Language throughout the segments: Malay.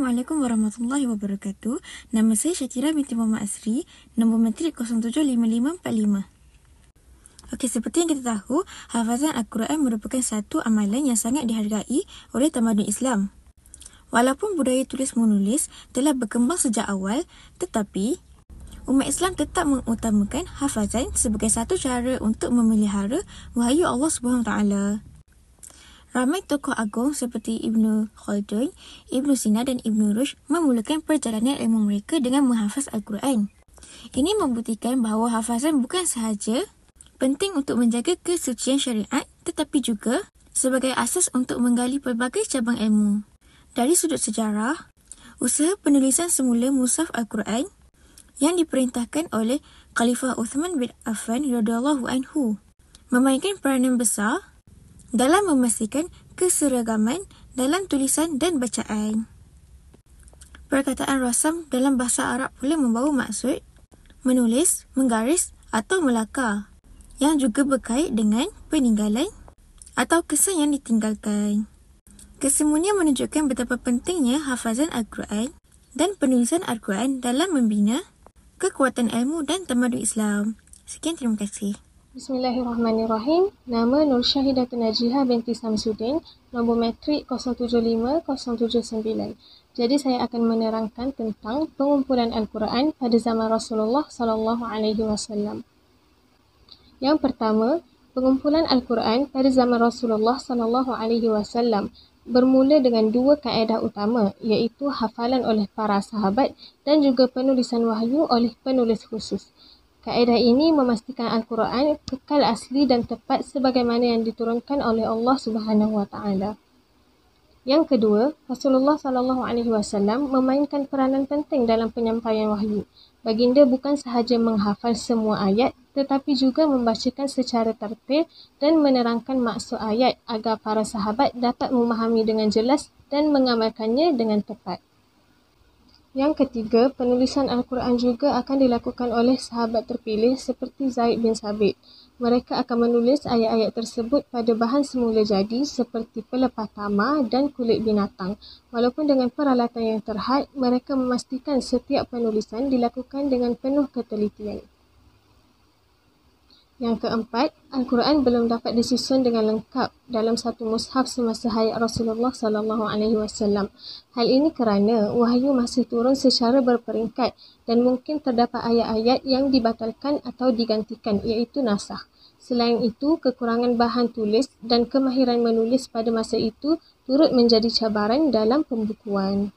Assalamualaikum warahmatullahi wabarakatuh. Nama saya Syakira binti Muhammad Asri, nombor matrik 075545. Okey, seperti yang kita tahu, hafazan Al-Quran merupakan satu amalan yang sangat dihargai oleh tamadun Islam. Walaupun budaya tulis-menulis telah berkembang sejak awal, tetapi umat Islam tetap mengutamakan hafazan sebagai satu cara untuk memelihara wahyu Allah SWT. Ramai tokoh agung seperti Ibnu Khaldun, Ibnu Sina dan Ibnu Rushd memulakan perjalanan ilmu mereka dengan menghafaz Al-Quran. Ini membuktikan bahawa hafazan bukan sahaja penting untuk menjaga kesucian syariat, tetapi juga sebagai asas untuk menggali pelbagai cabang ilmu. Dari sudut sejarah, usaha penulisan semula mushaf Al-Quran yang diperintahkan oleh Khalifah Uthman bin Affan radhiyallahu anhu memainkan peranan besar dalam memastikan keseragaman dalam tulisan dan bacaan. Perkataan rasam dalam bahasa Arab pula membawa maksud menulis, menggaris atau melakar yang juga berkait dengan peninggalan atau kesan yang ditinggalkan. Kesemuanya menunjukkan betapa pentingnya hafazan Al-Quran dan penulisan Al-Quran dalam membina kekuatan ilmu dan tamadun Islam. Sekian, terima kasih. Bismillahirrahmanirrahim. Nama Nur Syahidatun Najihah binti Samsudin, nombor matrik 075079. Jadi saya akan menerangkan tentang pengumpulan Al-Quran pada zaman Rasulullah SAW. Yang pertama, pengumpulan Al-Quran pada zaman Rasulullah SAW bermula dengan dua kaedah utama, iaitu hafalan oleh para sahabat dan juga penulisan wahyu oleh penulis khusus. Kaedah ini memastikan Al-Quran kekal asli dan tepat sebagaimana yang diturunkan oleh Allah Subhanahu Wa Taala. Yang kedua, Rasulullah SAW memainkan peranan penting dalam penyampaian wahyu. Baginda bukan sahaja menghafal semua ayat, tetapi juga membacakan secara tertil dan menerangkan maksud ayat agar para sahabat dapat memahami dengan jelas dan mengamalkannya dengan tepat. Yang ketiga, penulisan Al-Quran juga akan dilakukan oleh sahabat terpilih seperti Zaid bin Sabit. Mereka akan menulis ayat-ayat tersebut pada bahan semula jadi seperti pelepah tamar dan kulit binatang. Walaupun dengan peralatan yang terhad, mereka memastikan setiap penulisan dilakukan dengan penuh ketelitian. Yang keempat, Al-Quran belum dapat disusun dengan lengkap dalam satu mushaf semasa hayat Rasulullah SAW. Hal ini kerana wahyu masih turun secara berperingkat dan mungkin terdapat ayat-ayat yang dibatalkan atau digantikan, iaitu nasakh. Selain itu, kekurangan bahan tulis dan kemahiran menulis pada masa itu turut menjadi cabaran dalam pembukuan.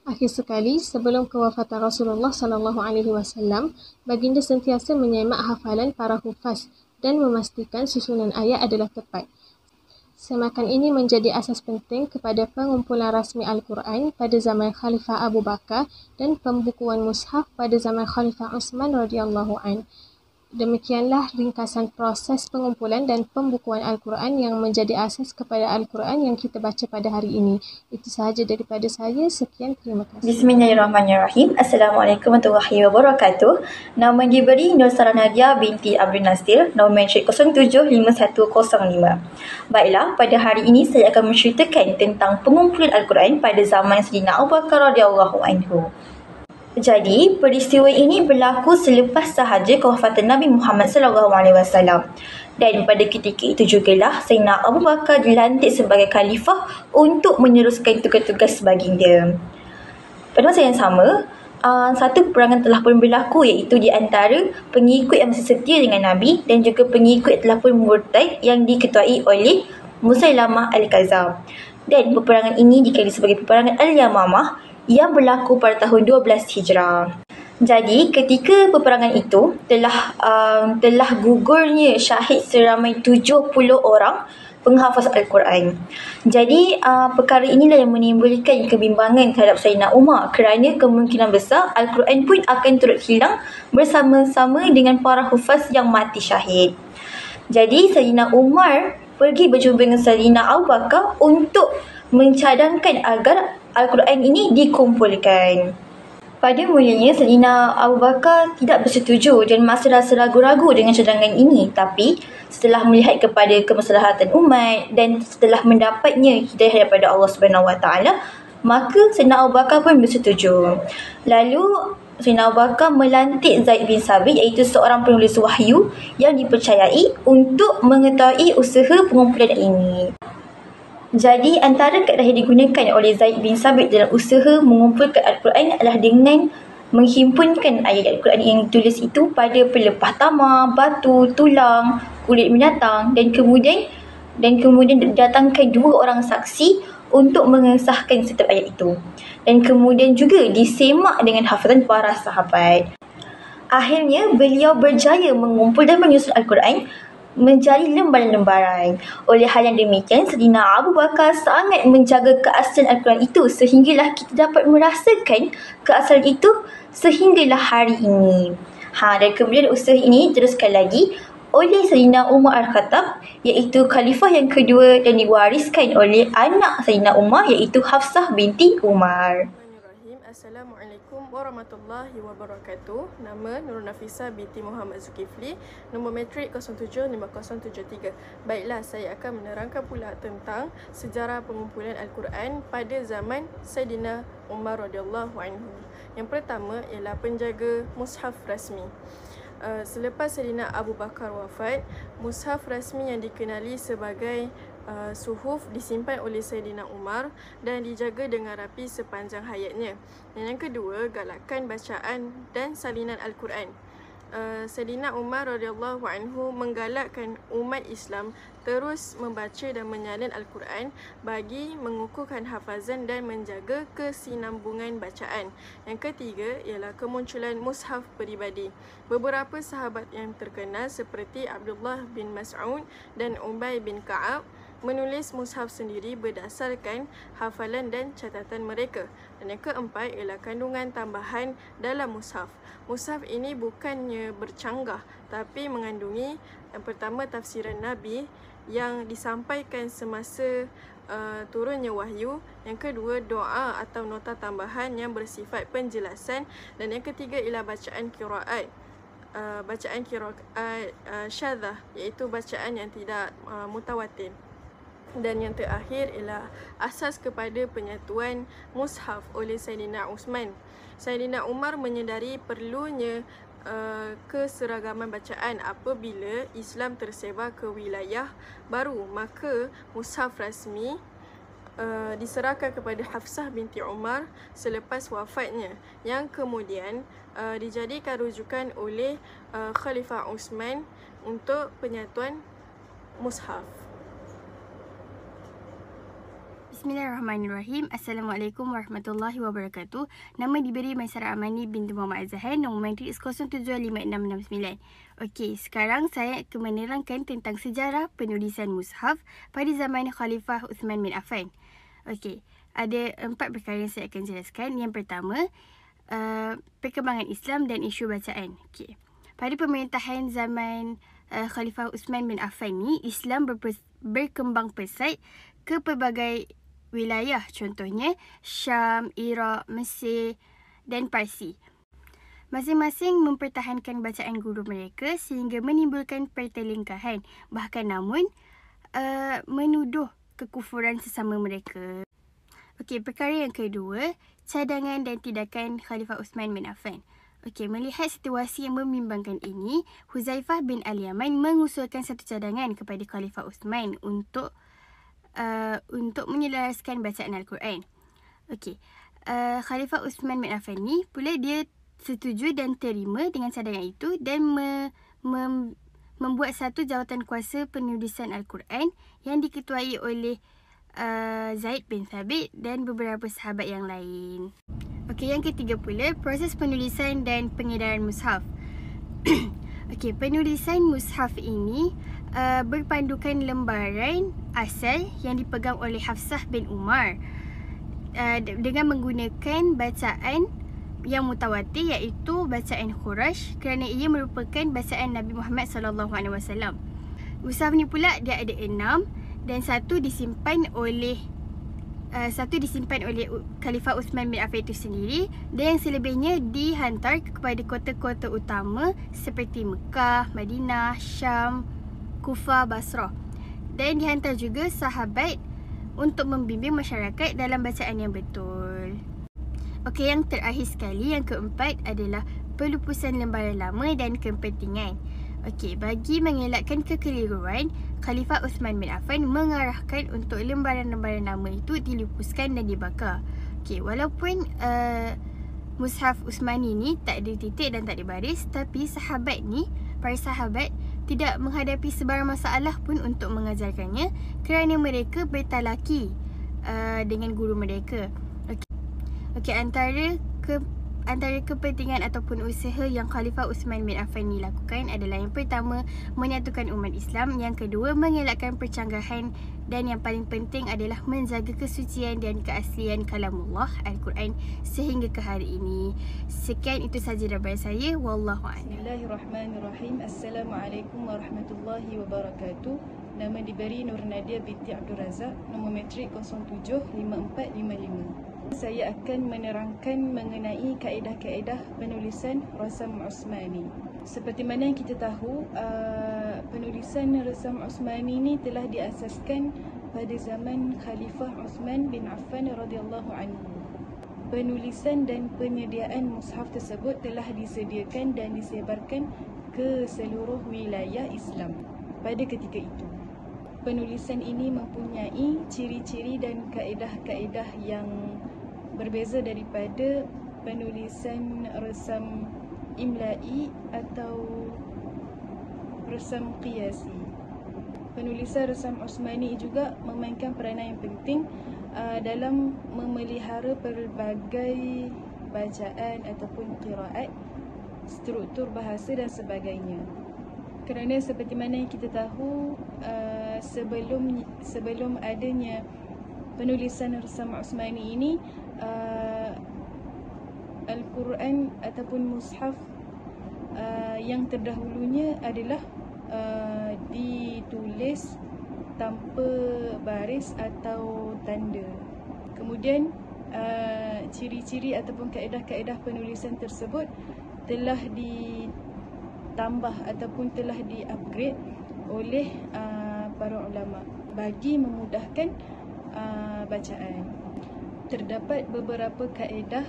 Akhir sekali, sebelum kewafatan Rasulullah SAW, baginda sentiasa menyemak hafalan para hufaz dan memastikan susunan ayat adalah tepat. Semakan ini menjadi asas penting kepada pengumpulan rasmi Al-Quran pada zaman Khalifah Abu Bakar dan pembukuan mushaf pada zaman Khalifah Uthman radhiyallahu anhu. Demikianlah ringkasan proses pengumpulan dan pembukuan Al-Quran yang menjadi asas kepada Al-Quran yang kita baca pada hari ini. Itu sahaja daripada saya. Sekian, terima kasih. Bismillahirrahmanirrahim. Assalamualaikum warahmatullahi wabarakatuh. Nama diberi Nur Saranadia binti Abdul Nasir, nombor matrik 075105. Baiklah, pada hari ini saya akan menceritakan tentang pengumpulan Al-Quran pada zaman Sayyidina Abu Bakar radhiyallahu anhu. Jadi, peristiwa ini berlaku selepas sahaja kewafatan Nabi Muhammad SAW. Dan pada ketika itu jugalah Sayyidina Abu Bakar dilantik sebagai khalifah untuk meneruskan tugas-tugas baginda. Pada masa yang sama, satu peperangan telah pun berlaku, iaitu di antara pengikut yang masih setia dengan Nabi dan juga pengikut yang telah pun murtad yang diketuai oleh Musailamah Al-Kadzdzab. Dan peperangan ini dikenali sebagai peperangan Al-Yamamah yang berlaku pada tahun 12 Hijrah. Jadi, ketika peperangan itu telah gugurnya syahid seramai 70 orang penghafaz Al-Quran. Jadi, perkara inilah yang menimbulkan kebimbangan terhadap Sayyidina Umar kerana kemungkinan besar Al-Quran pun akan turut hilang bersama-sama dengan para hufaz yang mati syahid. Jadi, Sayyidina Umar pergi berjumpa dengan Sayyidina Abu Bakar untuk mencadangkan agar Al-Quran ini dikumpulkan. Pada mulanya, Sayyidina Abu Bakar tidak bersetuju dan masih rasa ragu-ragu dengan cadangan ini. Tapi, setelah melihat kepada kemaslahatan umat dan setelah mendapatnya hidayah daripada Allah SWT, maka Sayyidina Abu Bakar pun bersetuju. Lalu Sayyidina Abu Bakar melantik Zaid bin Sabit, iaitu seorang penulis wahyu yang dipercayai untuk mengetahui usaha pengumpulan ini. Jadi antara kaedah yang digunakan oleh Zaid bin Sabit dalam usaha mengumpulkan Al-Quran adalah dengan menghimpunkan ayat Al-Quran yang ditulis itu pada pelepah tamar, batu, tulang, kulit binatang dan kemudian datangkan 2 orang saksi untuk mengesahkan setiap ayat itu. Dan kemudian juga disemak dengan hafazan para sahabat. Akhirnya beliau berjaya mengumpul dan menyusun Al-Quran menjadi lembaran-lembaran. Oleh hal yang demikian, Sayyidina Abu Bakar sangat menjaga keaslian Al-Quran itu sehinggalah kita dapat merasakan keaslian itu sehinggalah hari ini. Dan kemudian usaha ini diteruskan lagi oleh Sayyidina Umar Al-Khattab, iaitu khalifah yang kedua, dan diwariskan oleh anak Sayyidina Umar, iaitu Hafsah binti Umar. Assalamualaikum warahmatullahi wabarakatuh. Nama Nurul Nafisa binti Muhammad Zulkifli, nombor matrik 075073. Baiklah, saya akan menerangkan pula tentang sejarah pengumpulan Al-Quran pada zaman Sayyidina Umar radhiyallahu anhu. Yang pertama ialah penjaga mushaf rasmi. Selepas Sayyidina Abu Bakar wafat, mushaf rasmi yang dikenali sebagai suhuf disimpan oleh Sayyidina Umar dan dijaga dengan rapi sepanjang hayatnya. Dan yang kedua, galakan bacaan dan salinan Al-Quran. Sayyidina Umar radhiyallahu anhu menggalakkan umat Islam terus membaca dan menyalin Al-Quran bagi mengukuhkan hafazan dan menjaga kesinambungan bacaan. Yang ketiga ialah kemunculan mushaf peribadi. Beberapa sahabat yang terkenal seperti Abdullah bin Mas'ud dan Ubay bin Ka'ab menulis mushaf sendiri berdasarkan hafalan dan catatan mereka. Dan yang keempat ialah kandungan tambahan dalam mushaf. Mushaf ini bukannya bercanggah tapi mengandungi yang pertama tafsiran Nabi yang disampaikan semasa turunnya wahyu, yang kedua doa atau nota tambahan yang bersifat penjelasan, dan yang ketiga ialah bacaan qiraat. Bacaan qiraat syadzah, iaitu bacaan yang tidak mutawatir. Dan yang terakhir ialah asas kepada penyatuan mushaf oleh Sayyidina Uthman. Sayyidina Umar menyedari perlunya keseragaman bacaan apabila Islam tersebar ke wilayah baru, maka mushaf rasmi diserahkan kepada Hafsah binti Umar selepas wafatnya, yang kemudian dijadikan rujukan oleh Khalifah Uthman untuk penyatuan mushaf. Bismillahirrahmanirrahim. Assalamualaikum warahmatullahi wabarakatuh. Nama diberi Maisarah Amani binti Muhammad Az-Zahan, nombor matrik 075669. Okey, sekarang saya akan menerangkan tentang sejarah penulisan mushaf pada zaman Khalifah Uthman bin Affan. Okey, ada 4 perkara yang saya akan jelaskan. Yang pertama, perkembangan Islam dan isu bacaan. Okey, pada pemerintahan zaman Khalifah Uthman bin Affan ni, Islam berkembang pesat ke pelbagai wilayah, contohnya Syam, Iraq, Mesir dan Parsi. Masing-masing mempertahankan bacaan guru mereka sehingga menimbulkan pertelingkahan, bahkan namun menuduh kekufuran sesama mereka. Okey, perkara yang kedua, cadangan dan tindakan Khalifah Uthman bin Affan. Okey, melihat situasi yang membimbangkan ini, Huzaifah bin Al-Yaman mengusulkan satu cadangan kepada Khalifah Uthman untuk menyelaraskan bacaan Al-Quran. Okey, Khalifah Uthman bin Affan ni pula dia setuju dan terima dengan cadangan itu dan membuat satu jawatan kuasa penulisan Al-Quran yang diketuai oleh Zaid bin Thabit dan beberapa sahabat yang lain. Okey, yang ketiga pula, proses penulisan dan pengedaran mushaf. Okey, penulisan mushaf ini berpandukan lembaran asal yang dipegang oleh Hafsah bin Umar dengan menggunakan bacaan yang mutawatir, iaitu bacaan Quraisy, kerana ia merupakan bacaan Nabi Muhammad SAW. Mushaf ni pula dia ada 6 dan satu disimpan oleh Khalifah Uthman bin Affan itu sendiri, dan yang selebihnya dihantar kepada kota-kota utama seperti Mekah, Madinah, Syam, Kufah, Basrah, dan dihantar juga sahabat untuk membimbing masyarakat dalam bacaan yang betul. Okey, yang terakhir sekali, yang keempat adalah pelupusan lembaran lama dan kepentingan. Okey, bagi mengelakkan kekeliruan, Khalifah Uthman bin Affan mengarahkan untuk lembaran-lembaran lama itu dilupuskan dan dibakar. Okey, walaupun Mushaf Uthmani ni tak ada titik dan tak ada baris, tapi para sahabat tidak menghadapi sebarang masalah pun untuk mengajarkannya kerana mereka bertalaki dengan guru mereka. Okey, antara kepentingan ataupun usaha yang Khalifah Uthman bin Affan ni lakukan adalah yang pertama, menyatukan umat Islam, yang kedua, mengelakkan percanggahan, dan yang paling penting adalah menjaga kesucian dan keaslian kalamullah Al-Quran sehingga ke hari ini. Sekian, itu sahaja daripada saya. Wallahu'alam. Bismillahirrahmanirrahim. Assalamualaikum warahmatullahi wabarakatuh. Nama diberi Nur Nadia binti Abdul Razak, nombor matrik 075455. Saya akan menerangkan mengenai kaedah-kaedah penulisan Rasam Uthmani. Seperti mana yang kita tahu, penulisan Rasam Uthmani ini telah diasaskan pada zaman Khalifah Uthman bin Affan radhiyallahu anhu. Penulisan dan penyediaan mushaf tersebut telah disediakan dan disebarkan ke seluruh wilayah Islam pada ketika itu. Penulisan ini mempunyai ciri-ciri dan kaedah-kaedah yang berbeza daripada penulisan resam imla'i atau resam qiyasi. Penulisan resam Uthmani juga memainkan peranan yang penting dalam memelihara pelbagai bacaan ataupun qiraat, struktur bahasa dan sebagainya. Kerana seperti mana yang kita tahu, sebelum adanya penulisan Rasam Uthmani ini, Al-Quran ataupun mushaf yang terdahulunya adalah ditulis tanpa baris atau tanda. Kemudian ciri-ciri ataupun kaedah-kaedah penulisan tersebut telah ditambah ataupun telah di-upgrade oleh para ulama bagi memudahkan bacaan. Terdapat beberapa kaedah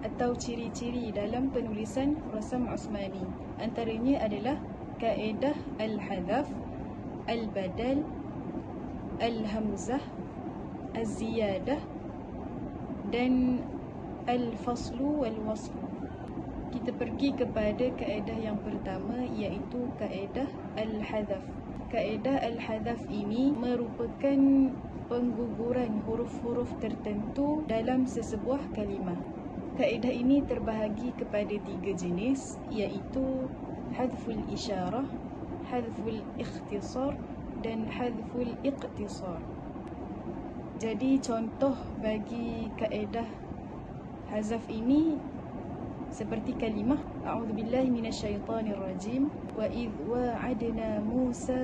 atau ciri-ciri dalam penulisan Rasam Uthmani. Antaranya adalah kaedah al-hadaf, al-badal, al-hamzah, az-ziyadah dan al-faslu wal-waslu. Kita pergi kepada kaedah yang pertama, iaitu kaedah al-hadaf. Kaedah al-hadaf ini merupakan pengguguran huruf-huruf tertentu dalam sesebuah kalimah. Kaedah ini terbahagi kepada 3 jenis, iaitu hadful isyarah, hadful ikhtisar dan hadful iqtisar. Jadi contoh bagi kaedah hazaf ini seperti kalimah a'udzubillahi minasyaitonirrajim wa idh wa'adna Musa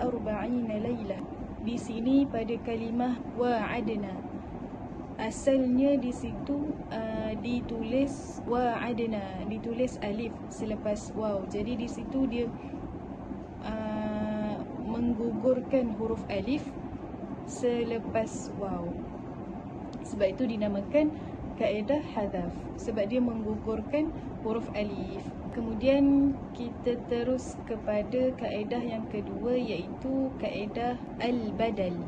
40 lailah. Di sini pada kalimah wa'adna, asalnya di situ ditulis wa'adna, ditulis alif selepas waw. Jadi di situ dia menggugurkan huruf alif selepas waw. Sebab itu dinamakan kaedah hadaf, sebab dia menggugurkan huruf alif. Kemudian kita terus kepada kaedah yang kedua, iaitu kaedah al-badal.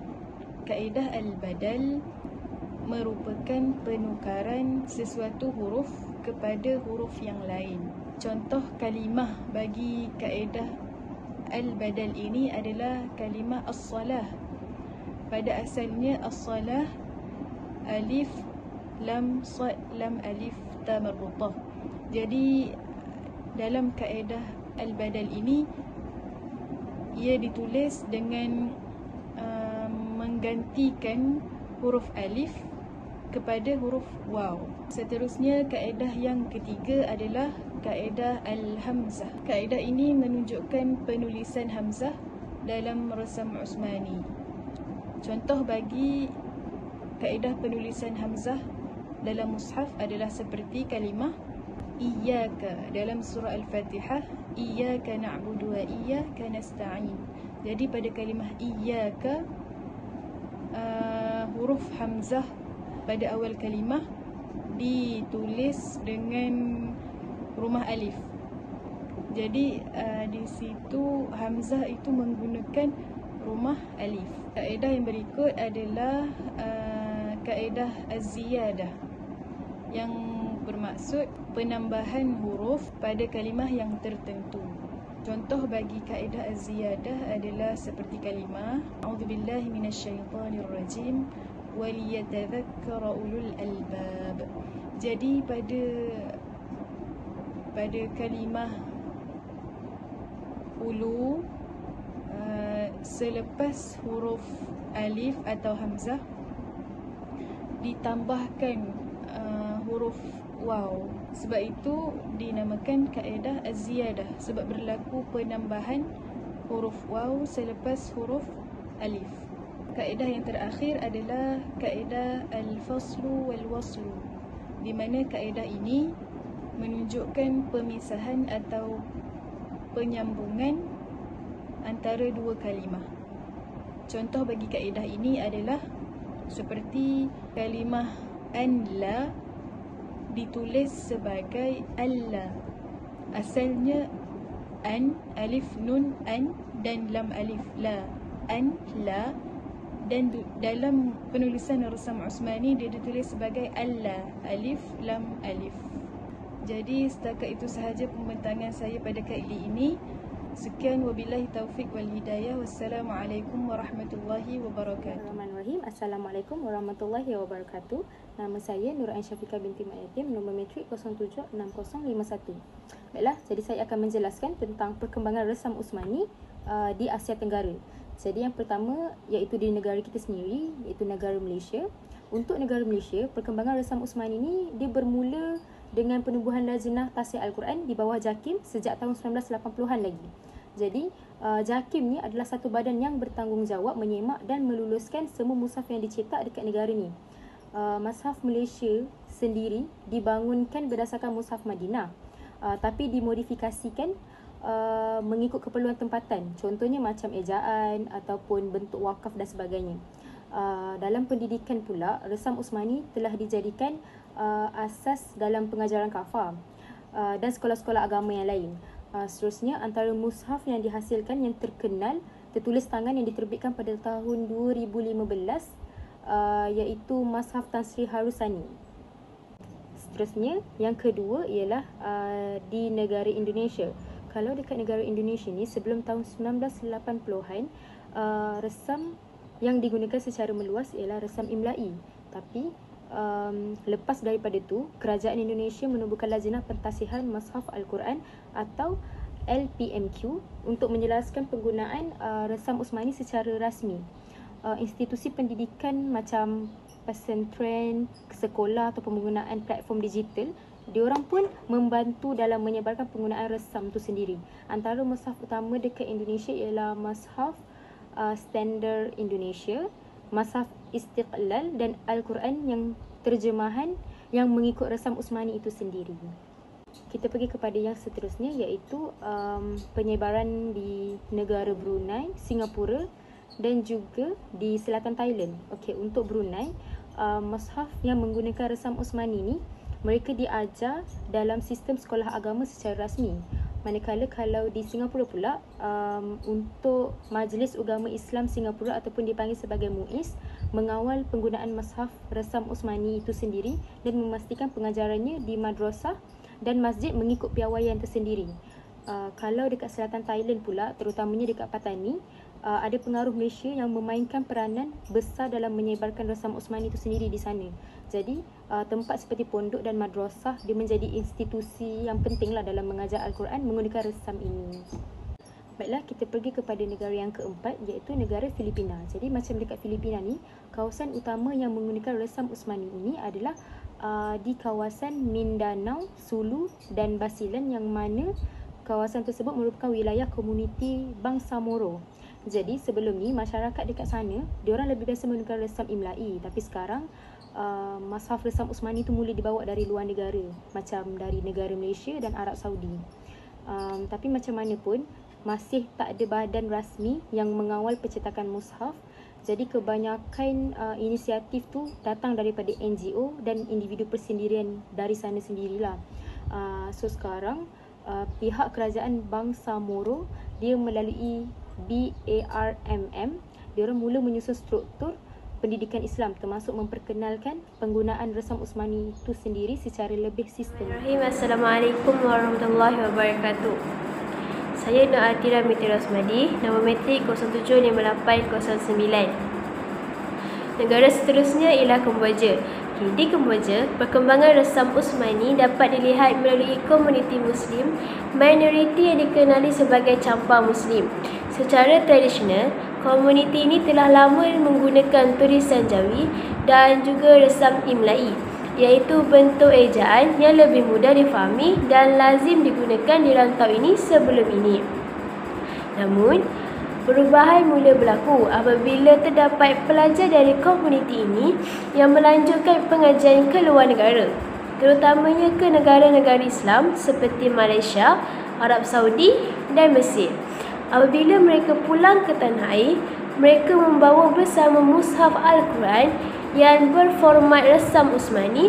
Kaedah al-badal merupakan penukaran sesuatu huruf kepada huruf yang lain. Contoh kalimah bagi kaedah al-badal ini adalah kalimah as-salah. Pada asalnya as-salah alif lam sad lam alif ta marbuṭah. Jadi dalam kaedah al-badal ini ia ditulis dengan menggantikan huruf alif kepada huruf waw. Seterusnya kaedah yang ketiga adalah kaedah al-hamzah. Kaedah ini menunjukkan penulisan hamzah dalam Rasam Uthmani. Contoh bagi kaedah penulisan hamzah dalam mushaf adalah seperti kalimah iyyaka dalam surah Al-Fatihah, iyyaka na'budu wa iyyaka nasta'in. Jadi pada kalimah iyyaka huruf hamzah pada awal kalimah ditulis dengan rumah alif. Jadi di situ hamzah itu menggunakan rumah alif. Kaedah yang berikut adalah kaedah az-ziyadah yang bermaksud penambahan huruf pada kalimah yang tertentu. Contoh bagi kaedah az-ziyadah adalah seperti kalimah a'udzubillahi minasyaitonirrajim waliyatadhakkara ulul albab. Jadi pada kalimah ulu selepas huruf alif atau hamzah ditambahkan huruf waw. Sebab itu dinamakan kaedah az-ziyadah, sebab berlaku penambahan huruf waw selepas huruf alif. Kaedah yang terakhir adalah kaedah al-faslu wal-waslu, di mana kaedah ini menunjukkan pemisahan atau penyambungan antara dua kalimah. Contoh bagi kaedah ini adalah seperti kalimah anla ditulis sebagai alla. Asalnya an, alif nun an dan lam alif la, an la, dan dalam penulisan Rasam Usmani dia ditulis sebagai alla, alif lam alif. Jadi setakat itu sahaja pembentangan saya pada kali ini. Sekian, wabillahi taufiq wal hidayah. Wassalamualaikum warahmatullahi wabarakatuh. Bismillahirrahmanirrahim. Assalamualaikum warahmatullahi wabarakatuh. Nama saya Nur Ain Syafiqah binti Mak Yatim, nombor matrik 076051. Baiklah, jadi saya akan menjelaskan tentang perkembangan Rasam Usmani di Asia Tenggara. Jadi yang pertama iaitu di negara kita sendiri, iaitu negara Malaysia. Untuk negara Malaysia, perkembangan Rasam Usmani ini dia bermula dengan penubuhan Lajnah Tasih Al-Quran di bawah JAKIM sejak tahun 1980-an lagi. Jadi, JAKIM ni adalah satu badan yang bertanggungjawab menyemak dan meluluskan semua mushaf yang dicetak dekat negara ni. Mushaf Malaysia sendiri dibangunkan berdasarkan mushaf Madinah, tapi dimodifikasikan mengikut keperluan tempatan. Contohnya macam ejaan ataupun bentuk wakaf dan sebagainya. Dalam pendidikan pula, Rasam Usmani telah dijadikan asas dalam pengajaran kafah dan sekolah-sekolah agama yang lain. Seterusnya, antara mushaf yang dihasilkan yang terkenal tertulis tangan yang diterbitkan pada tahun 2015 iaitu Mushaf Tan Sri Harusani. Seterusnya, yang kedua ialah di negara Indonesia. Kalau dekat negara Indonesia ni sebelum tahun 1980-an, resam yang digunakan secara meluas ialah resam imla'i. Tapi lepas daripada itu, Kerajaan Indonesia menubuhkan Lajnah Pentasihan Mushaf Al-Quran atau LPMQ untuk menjelaskan penggunaan Rasam Usmani secara rasmi. Institusi pendidikan macam pesantren, sekolah atau penggunaan platform digital, diorang pun membantu dalam menyebarkan penggunaan resam itu sendiri. Antara mushaf utama dekat Indonesia ialah Mushaf Standard Indonesia, Mushaf Istiqlal dan Al-Quran yang terjemahan yang mengikut Rasam Usmani itu sendiri. Kita pergi kepada yang seterusnya iaitu penyebaran di negara Brunei, Singapura dan juga di selatan Thailand. Okey, untuk Brunei, mushaf yang menggunakan Rasam Usmani ni mereka diajar dalam sistem sekolah agama secara rasmi. Manakala kalau di Singapura pula, untuk Majlis Ugama Islam Singapura ataupun dipanggil sebagai MUIS, mengawal penggunaan mushaf Rasam Usmani itu sendiri dan memastikan pengajarannya di madrasah dan masjid mengikut piawaian tersendiri. Kalau dekat selatan Thailand pula, terutamanya dekat Patani, ada pengaruh Malaysia yang memainkan peranan besar dalam menyebarkan Rasam Usmani itu sendiri di sana. Jadi tempat seperti pondok dan madrasah dia menjadi institusi yang pentinglah dalam mengajar Al-Quran menggunakan resam ini. Baiklah, kita pergi kepada negara yang keempat iaitu negara Filipina. Jadi macam dekat Filipina ni, kawasan utama yang menggunakan Rasam Usmani ini adalah di kawasan Mindanao, Sulu dan Basilan, yang mana kawasan tersebut merupakan wilayah komuniti Bangsamoro. Jadi sebelum ni masyarakat dekat sana diorang lebih biasa menggunakan resam imla'i, tapi sekarang mushaf Rasam Usmani itu mula dibawa dari luar negara, macam dari negara Malaysia dan Arab Saudi. Tapi macam mana pun masih tak ada badan rasmi yang mengawal pencetakan mushaf. Jadi kebanyakan inisiatif tu datang daripada NGO dan individu persendirian dari sana sendirilah. So sekarang pihak kerajaan Bangsa Moro dia melalui BARMM, dia orang mula menyusun struktur pendidikan Islam termasuk memperkenalkan penggunaan resam Usmani itu sendiri secara lebih sistematik. Assalamualaikum warahmatullahi wabarakatuh. Saya Nur Atira Binti Rosmadi, nombor metrik 075809. Negara seterusnya ialah Kemboja. Di Kemboja, perkembangan resam Usmani dapat dilihat melalui komuniti Muslim, minoriti yang dikenali sebagai campa Muslim. Secara tradisional, komuniti ini telah lama menggunakan tulisan Jawi dan juga resam Imlai, iaitu bentuk ejaan yang lebih mudah difahami dan lazim digunakan di rantau ini sebelum ini. Namun, perubahan mula berlaku apabila terdapat pelajar dari komuniti ini yang melanjutkan pengajian ke luar negara, terutamanya ke negara-negara Islam seperti Malaysia, Arab Saudi dan Mesir. Apabila mereka pulang ke tanah air, mereka membawa bersama mushaf Al-Quran yang berformat resam Usmani,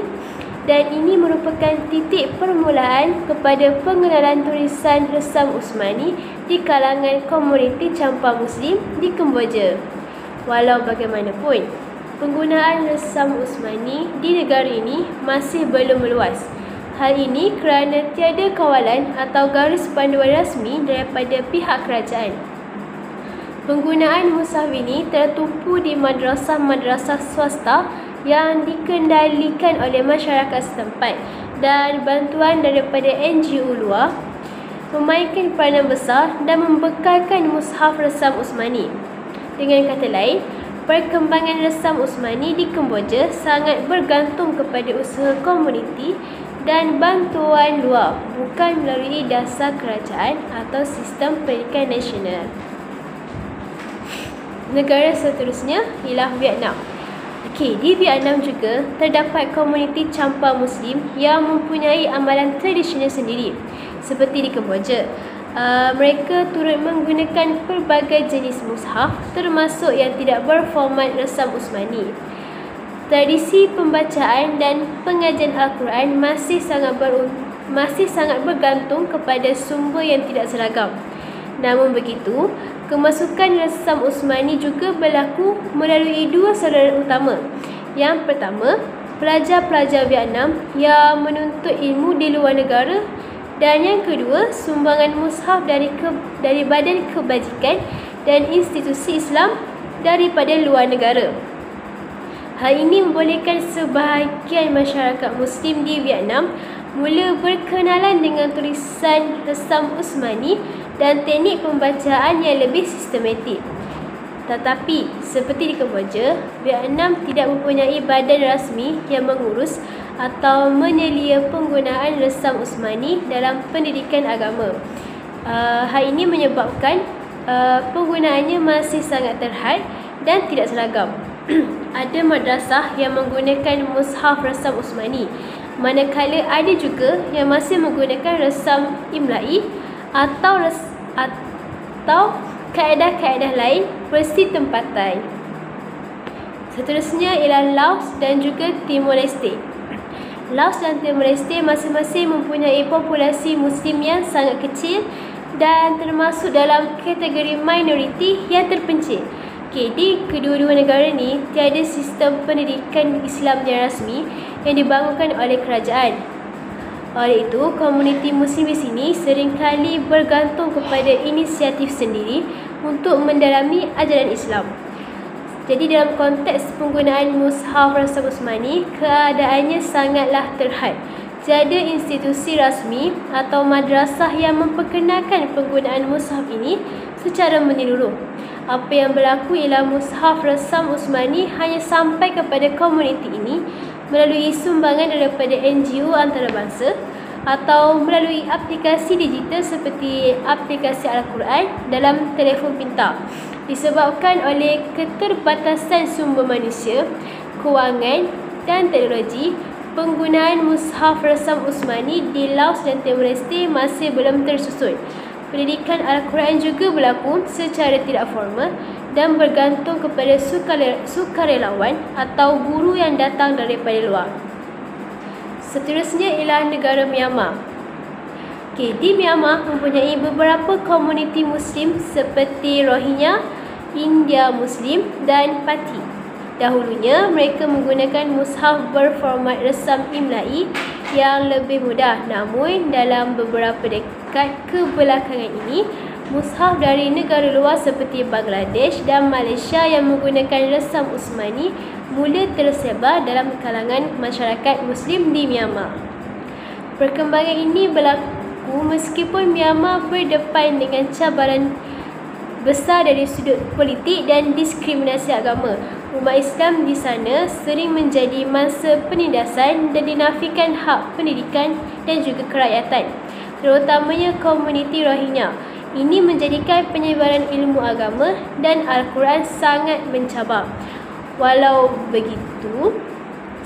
dan ini merupakan titik permulaan kepada pengenalan tulisan resam Usmani di kalangan komuniti campa Muslim di Kemboja. Walau bagaimanapun, penggunaan resam Usmani di negara ini masih belum meluas. Hal ini kerana tiada kawalan atau garis panduan rasmi daripada pihak kerajaan. Penggunaan mushaf ini tertumpu di madrasah-madrasah swasta yang dikendalikan oleh masyarakat setempat, dan bantuan daripada NGO luar memainkan peranan besar dan membekalkan mushaf resam Usmani. Dengan kata lain, perkembangan resam Usmani di Kemboja sangat bergantung kepada usaha komuniti dan bantuan luar, bukan melalui dasar kerajaan atau sistem pendidikan nasional. Negara seterusnya ialah Vietnam. Di Vietnam juga terdapat komuniti campa Muslim yang mempunyai amalan tradisional sendiri. Seperti di Kemboja, mereka turut menggunakan pelbagai jenis mushaf termasuk yang tidak berformat resam Usmani. Tradisi pembacaan dan pengajian Al-Quran masih sangat bergantung kepada sumber yang tidak seragam. Namun begitu, kemasukan resam Usmani juga berlaku melalui dua saluran utama. Yang pertama, pelajar-pelajar Vietnam yang menuntut ilmu di luar negara, dan yang kedua, sumbangan mushaf dari badan kebajikan dan institusi Islam daripada luar negara. Hal ini membolehkan sebahagian masyarakat Muslim di Vietnam mula berkenalan dengan tulisan resam Usmani dan teknik pembacaan yang lebih sistematik. Tetapi, seperti di Kemboja, Vietnam tidak mempunyai badan rasmi yang mengurus atau menyelia penggunaan resam Usmani dalam pendidikan agama. Hal ini menyebabkan penggunaannya masih sangat terhad dan tidak seragam. Ada madrasah yang menggunakan mushaf resam Usmani, manakala ada juga yang masih menggunakan resam Imlai atau kaedah-kaedah lain versi tempatan. Seterusnya ialah Laos dan juga Timor Leste. Laos dan Timor Leste masing-masing mempunyai populasi Muslim yang sangat kecil dan termasuk dalam kategori minoriti yang terpencil. Di kedua-dua negara ni tiada sistem pendidikan Islam yang rasmi yang dibangunkan oleh kerajaan. Oleh itu, komuniti Muslim di sini seringkali bergantung kepada inisiatif sendiri untuk mendalami ajaran Islam. Jadi dalam konteks penggunaan mushaf resam Usmani, keadaannya sangatlah terhad. Tiada institusi rasmi atau madrasah yang memperkenalkan penggunaan mushaf ini secara menyeluruh. Apa yang berlaku ialah mushaf resam Usmani hanya sampai kepada komuniti ini melalui sumbangan daripada NGO antarabangsa atau melalui aplikasi digital seperti aplikasi Al-Quran dalam telefon pintar. Disebabkan oleh keterbatasan sumber manusia, kewangan dan teknologi, penggunaan mushaf resam Usmani di Laos dan Timor Leste masih belum tersusun. Pendidikan Al-Quran juga berlaku secara tidak formal dan bergantung kepada sukarelawan atau guru yang datang daripada luar. Seterusnya ialah negara Myanmar. Di Myanmar mempunyai beberapa komuniti Muslim seperti Rohingya, India Muslim dan Pati. Dahulunya mereka menggunakan mushaf berformat resam imla'i yang lebih mudah, namun dalam beberapa dekad kebelakangan ini, mushaf dari negara luar seperti Bangladesh dan Malaysia yang menggunakan resam Usmani mula tersebar dalam kalangan masyarakat Muslim di Myanmar. Perkembangan ini berlaku meskipun Myanmar berdepan dengan cabaran besar dari sudut politik dan diskriminasi agama. Umat Islam di sana sering menjadi mangsa penindasan dan dinafikan hak pendidikan dan juga kerakyatan, terutamanya komuniti Rohingya. Ini menjadikan penyebaran ilmu agama dan Al-Quran sangat mencabar. Walau begitu,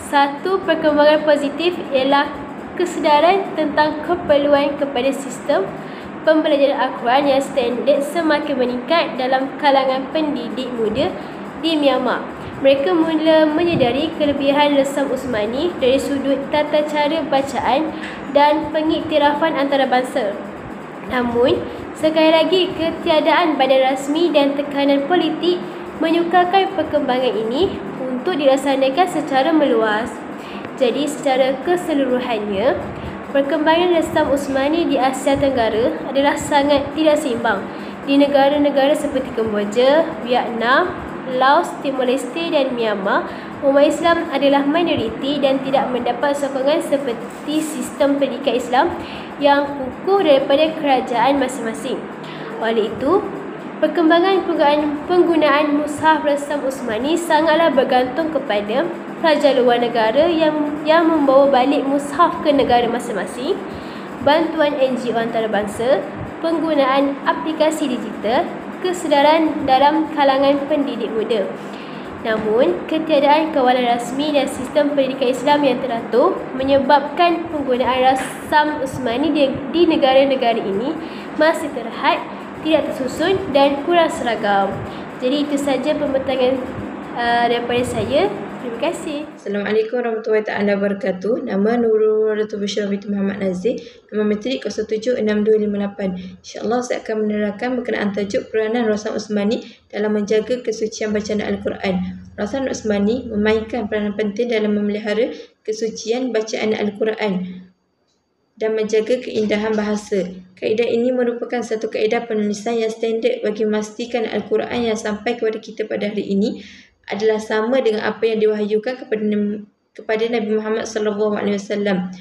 satu perkembangan positif ialah kesedaran tentang keperluan kepada sistem pembelajaran Al-Quran yang standard semakin meningkat dalam kalangan pendidik muda di Myanmar. Mereka mula menyedari kelebihan resam Usmani dari sudut tata cara bacaan dan pengiktirafan antarabangsa. Namun, sekali lagi ketiadaan badan rasmi dan tekanan politik menyukarkan perkembangan ini untuk dilaksanakan secara meluas. Jadi secara keseluruhannya, perkembangan resam Usmani di Asia Tenggara adalah sangat tidak seimbang. Di negara-negara seperti Kemboja, Vietnam, Laos, Timor Leste dan Myanmar, umat Islam adalah minoriti dan tidak mendapat sokongan seperti sistem pendidikan Islam yang kukuh daripada kerajaan masing-masing. Oleh itu, perkembangan penggunaan mushaf resam Usmani sangatlah bergantung kepada pelajar luar negara yang membawa balik mushaf ke negara masing-masing, bantuan NGO antarabangsa, penggunaan aplikasi digital, kesedaran dalam kalangan pendidik muda. Namun, ketiadaan kawalan rasmi dan sistem pendidikan Islam yang teratur menyebabkan penggunaan resam Usmani di negara-negara ini masih terhad, tidak tersusun dan kurang seragam. Jadi itu saja pembentangan daripada saya. Terima kasih. Assalamualaikum warahmatullahi wabarakatuh. Nama Nurul Datuk Bishra binti Muhammad Nazir. Nama matrik 076258. InsyaAllah saya akan menerangkan berkenaan tajuk peranan Rasam Usmani dalam menjaga kesucian bacaan Al-Quran. Rasam Usmani memainkan peranan penting dalam memelihara kesucian bacaan Al-Quran dan menjaga keindahan bahasa. Kaedah ini merupakan satu kaedah penulisan yang standard bagi memastikan Al-Quran yang sampai kepada kita pada hari ini adalah sama dengan apa yang diwahyukan kepada Nabi Muhammad SAW.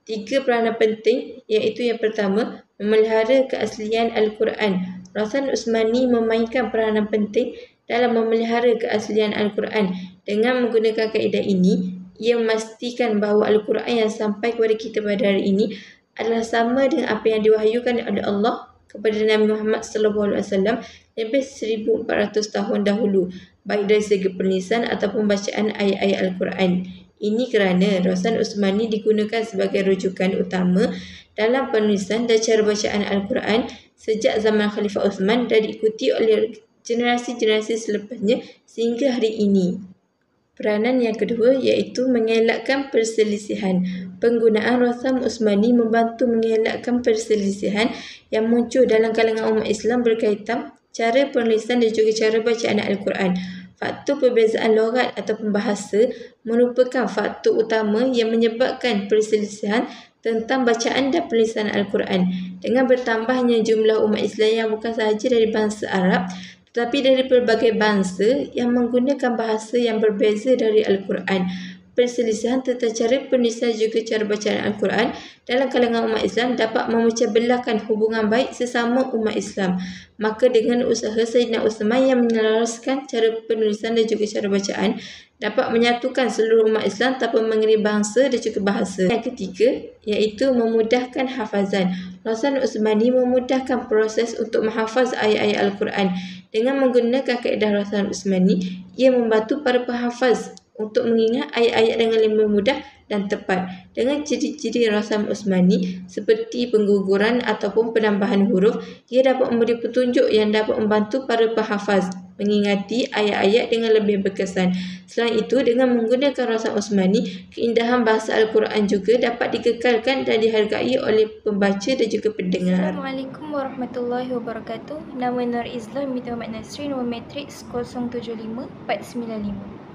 3 peranan penting, iaitu yang pertama, memelihara keaslian Al-Quran. Rasam Usmani memainkan peranan penting dalam memelihara keaslian Al-Quran. Dengan menggunakan kaedah ini, ia memastikan bahawa Al-Quran yang sampai kepada kita pada hari ini adalah sama dengan apa yang diwahyukan oleh Allah kepada Nabi Muhammad SAW lebih 1400 tahun dahulu, baik dari segi penulisan ataupun bacaan ayat-ayat Al-Quran. Ini kerana Rasam Usmani digunakan sebagai rujukan utama dalam penulisan dan cara bacaan Al-Quran sejak zaman Khalifah Uthman dan diikuti oleh generasi-generasi selepasnya sehingga hari ini. Peranan yang kedua iaitu mengelakkan perselisihan. Penggunaan Rasam Usmani membantu mengelakkan perselisihan yang muncul dalam kalangan umat Islam berkaitan cara penulisan dan juga cara bacaan Al-Quran. Faktor perbezaan logat ataupun bahasa merupakan faktor utama yang menyebabkan perselisihan tentang bacaan dan penulisan Al-Quran. Dengan bertambahnya jumlah umat Islam yang bukan sahaja dari bangsa Arab tetapi dari pelbagai bangsa yang menggunakan bahasa yang berbeza dari Al-Quran, perselisihan tentang cara penulisan juga cara bacaan Al-Quran dalam kalangan umat Islam dapat memecah belahkan hubungan baik sesama umat Islam. Maka dengan usaha Sayyidina Uthman yang menyelaraskan cara penulisan dan juga cara bacaan dapat menyatukan seluruh umat Islam tanpa mengenai bangsa dan juga bahasa. Yang ketiga iaitu memudahkan hafazan. Rasam Usmani memudahkan proses untuk menghafaz ayat-ayat Al-Quran. Dengan menggunakan kaedah Rasam Usmani, ia membantu para penghafaz untuk mengingat ayat-ayat dengan lebih mudah dan tepat. Dengan ciri-ciri Rasam Usmani seperti pengguguran ataupun penambahan huruf, ia dapat memberi petunjuk yang dapat membantu para penghafaz. mengingati ayat-ayat dengan lebih berkesan. Selain itu, dengan menggunakan rasam Uthmani, keindahan bahasa Al-Quran juga dapat dikekalkan dan dihargai oleh pembaca dan juga pendengar. Assalamualaikum warahmatullahi wabarakatuh. Nama Nur Islam binti Muhammad Nasri, nombor matrik 075495.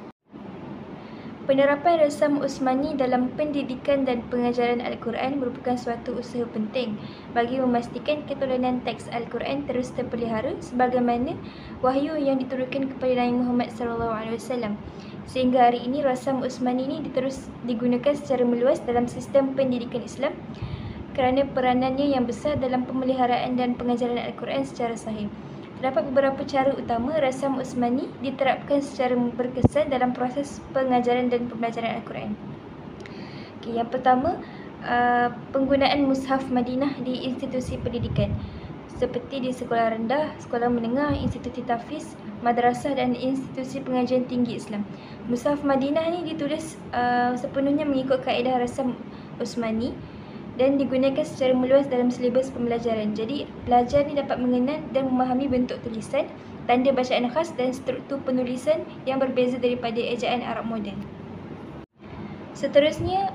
Penerapan rasam Uthmani dalam pendidikan dan pengajaran Al-Quran merupakan suatu usaha penting bagi memastikan keturunan teks Al-Quran terus terpelihara sebagaimana wahyu yang diturunkan kepada Nabi Muhammad SAW. Sehingga hari ini rasam Uthmani ini terus digunakan secara meluas dalam sistem pendidikan Islam kerana peranannya yang besar dalam pemeliharaan dan pengajaran Al-Quran secara sahih. Terdapat beberapa cara utama rasam Uthmani diterapkan secara berkesan dalam proses pengajaran dan pembelajaran Al-Quran. Yang pertama, penggunaan mushaf Madinah di institusi pendidikan seperti di sekolah rendah, sekolah menengah, institusi tahfiz, madrasah dan institusi pengajian tinggi Islam. Mushaf Madinah ni ditulis sepenuhnya mengikut kaedah rasam Uthmani dan digunakan secara meluas dalam silibus pembelajaran. Jadi, pelajar ni dapat mengenal dan memahami bentuk tulisan, tanda bacaan khas dan struktur penulisan yang berbeza daripada ejaan Arab moden. Seterusnya,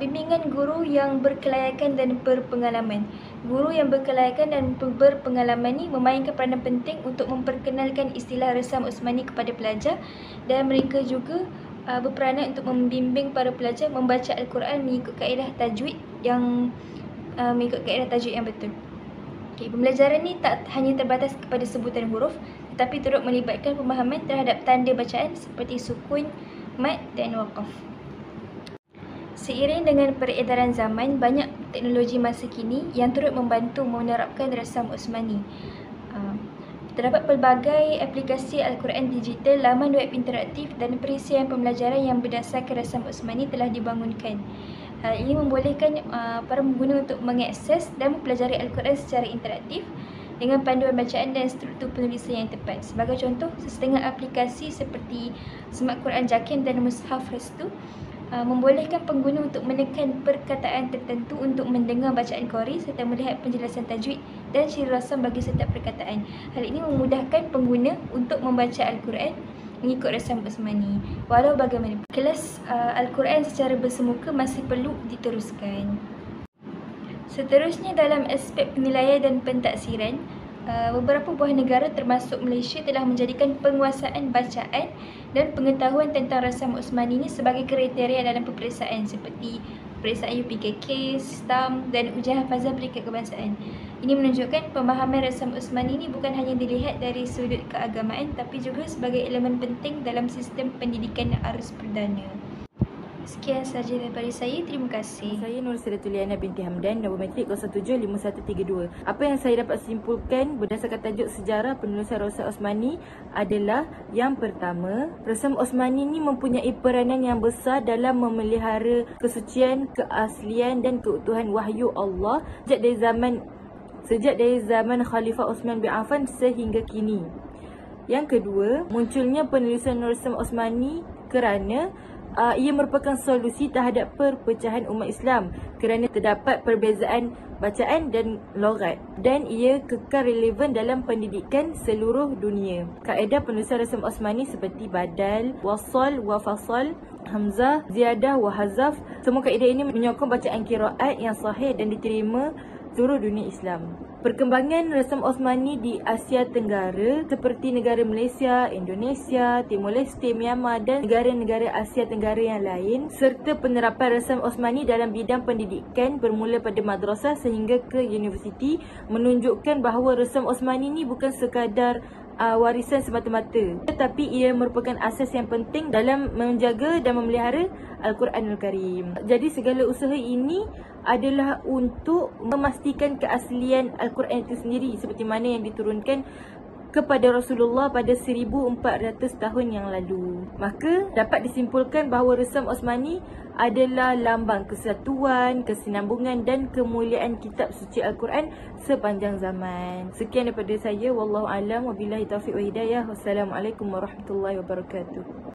bimbingan guru yang berkelayakan dan berpengalaman. Guru yang berkelayakan dan berpengalaman ni memainkan peranan penting untuk memperkenalkan istilah rasam Uthmani kepada pelajar dan mereka juga berperanan untuk membimbing para pelajar membaca Al-Quran mengikut kaedah tajwid yang betul. Pembelajaran ni tak hanya terbatas kepada sebutan huruf tetapi turut melibatkan pemahaman terhadap tanda bacaan seperti sukun, mad dan waqaf. Seiring dengan peredaran zaman, banyak teknologi masa kini yang turut membantu menerapkan rasam Uthmani. Terdapat pelbagai aplikasi Al-Quran digital, laman web interaktif dan perisian pembelajaran yang berdasarkan rasam Uthmani telah dibangunkan. Hal ini membolehkan para pengguna untuk mengakses dan mempelajari Al-Quran secara interaktif dengan panduan bacaan dan struktur penulisan yang tepat. Sebagai contoh, setengah aplikasi seperti Smart Quran Jakim dan Mushaf Restu membolehkan pengguna untuk menekan perkataan tertentu untuk mendengar bacaan qari serta melihat penjelasan tajwid dan ciri rasam bagi setiap perkataan. Hal ini memudahkan pengguna untuk membaca Al-Quran mengikut rasam Uthmani. Walau bagaimanapun, kelas Al-Quran secara bersemuka masih perlu diteruskan. Seterusnya, dalam aspek penilaian dan pentaksiran, beberapa buah negara termasuk Malaysia telah menjadikan penguasaan bacaan dan pengetahuan tentang rasam Uthmani ini sebagai kriteria dalam peperiksaan seperti peperiksaan UPKK, STAM dan ujian hafazan peringkat kebangsaan. Ini menunjukkan pemahaman rasam Uthmani ini bukan hanya dilihat dari sudut keagamaan tapi juga sebagai elemen penting dalam sistem pendidikan arus perdana. Sekian sahaja daripada saya. Terima kasih. Saya Nur Siratuliana binti Hamdan, nombor matrik 075132. Apa yang saya dapat simpulkan berdasarkan tajuk sejarah penulisan rasam Uthmani adalah yang pertama, rasam Uthmani ini mempunyai peranan yang besar dalam memelihara kesucian, keaslian dan keutuhan wahyu Allah sejak dari zaman Khalifah Uthman bin Affan sehingga kini. Yang kedua, munculnya penulisan rasam Uthmani kerana ia merupakan solusi terhadap perpecahan umat Islam kerana terdapat perbezaan bacaan dan logat dan ia kekal relevan dalam pendidikan seluruh dunia. Kaedah penulisan rasam Uthmani seperti badal, wasal, wafasal, hamzah, ziyadah, wahazaf, semua kaedah ini menyokong bacaan qiraat yang sahih dan diterima seluruh dunia Islam. Perkembangan rasam Uthmani di Asia Tenggara seperti negara Malaysia, Indonesia, Timor Leste, Myanmar dan negara-negara Asia Tenggara yang lain serta penerapan rasam Uthmani dalam bidang pendidikan bermula pada madrasah sehingga ke universiti menunjukkan bahawa rasam Uthmani ini bukan sekadar warisan semata-mata tetapi ia merupakan asas yang penting dalam menjaga dan memelihara Al-Quranul Karim. Jadi segala usaha ini adalah untuk memastikan keaslian Al-Quran itu sendiri seperti mana yang diturunkan kepada Rasulullah pada 1400 tahun yang lalu. Maka dapat disimpulkan bahawa rasam Uthmani adalah lambang kesatuan, kesinambungan dan kemuliaan kitab suci Al-Quran sepanjang zaman. Sekian daripada saya. Wallahu a'lam, wabillahi taufiq wa hidayah. Wassalamualaikum warahmatullahi wabarakatuh.